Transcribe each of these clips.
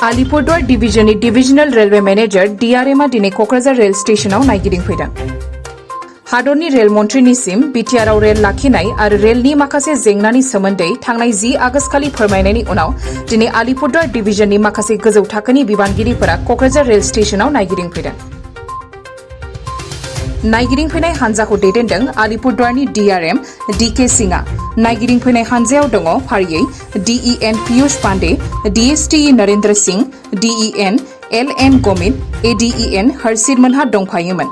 Alipurduar डिविजननि डिविजनेल railway manager DRMआ दिनै Kokrajhar rail स्टेशनाव नायगिदिंफैदों। हादरनि rail मन्थ्रिनिसिम बिटिआरआव rail लाखिनाय आरो रेलनि माखासे जेंनानि सोमोन्दै थांनाय 10 आगस्तखालि फोरमायनायनि उनाव दिनै आलिपुरद्वार डिविजननि माखासे गोजौ थाखोनि बिबानगिरिफोरा क'क्राझार रेल स्टेशनाव नायगिदिंफैदों। नायगिदिंफैनाय हान्जाखौ दैदेनदों आलिपुरद्वारनि DRM DK सिंहआ। नायगिदिंफैनाय हान्जायाव दङ फारियै DEN Piyush Pandey, DSTE Narendra Singh, DEN LN गमित, ADEN हर्षित मोनहा दंफायोमोन।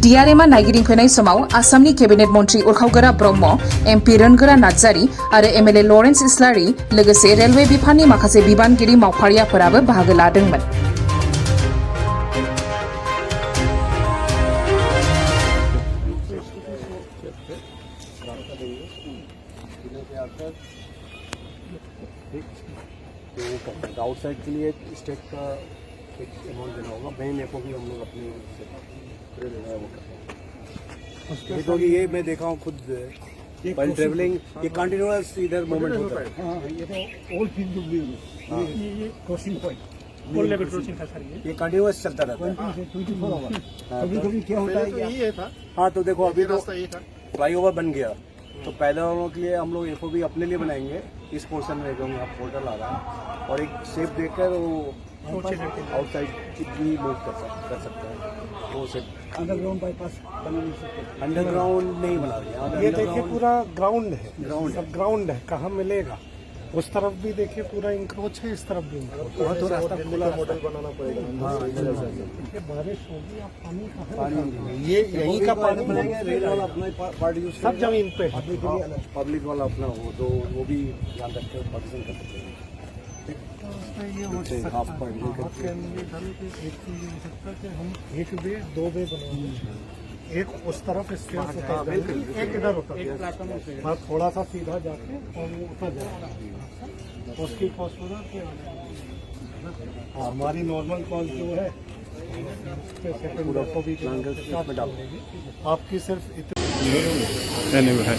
DRMआ नायगिदिंफैनाय समाव आसामनि केबिनेट मन्थ्रि उरखावगोरा ब्रह्म, MP रोनगोरा नार्जारी आरो MLA लरेन्स इस्लारि लोगोसे रेलवे बिफाननि माखासे बिबानगिरि मावफारियाफोराबो बाहागो लादोंमोन। आउटसाइड के लिए स्टेट का एक अमाउंट देना होगा। मेन एफओ भी हम लोग अपने से तो ये मैं देखा हूँ खुद व्हाइल ट्रेवलिंग, ये कंटिन्यूअस इधर मूवमेंट होता है। ये तो ओल्ड फील्ड ये crossing point old level crossing था सर। ये कंटिन्यूअस चलता रहता है 24 आवर। कभी क्या होता है ये था। हाँ तो देखो अभी तो फ्लाईओवर बन गया तो पैदल वालों के लिए हम लोग एफओ भी अपने लिए बनाएंगे इस पोर्शन में जो यहाँ पोर्टल आ रहा है, और एक शेप देकर वो आउटसाइड भी मूव कर सकता है। वो शेप अंडरग्राउंड बाईपास बना नहीं सकते। अंडरग्राउंड नहीं बना रही है। ये देखिए पूरा ग्राउंड है, सब ग्राउंड है। कहाँ मिलेगा? उस तरफ भी देखिए पूरा इंक्रोच है, इस तरफ भी वहाँ तो रास्ता खुला मॉडल बनाना पड़ेगा। हाँ ये बारिश होगी, आप पानी कहाँ? ये यहीं का पानी बनाएंगे। रेल वाला अपना पार्ट यूज सब जमीन पे पब्लिक वाला अपना हो तो वो भी ध्यान रख कर पार्टीशन कर सकते हैं। ये हो सकता है एक चीज हो सकता है कि हम एक वे दो वे बनाएंगे। एक उस तरफ स्टेज होता है, एक इधर होता है, बस थोड़ा सा सीधा जाके और वो उतर जाएगा। उसकी कॉस्ट होगा कि हमारी नॉर्मल कॉस्ट जो है आपकी सिर्फ इतनी है।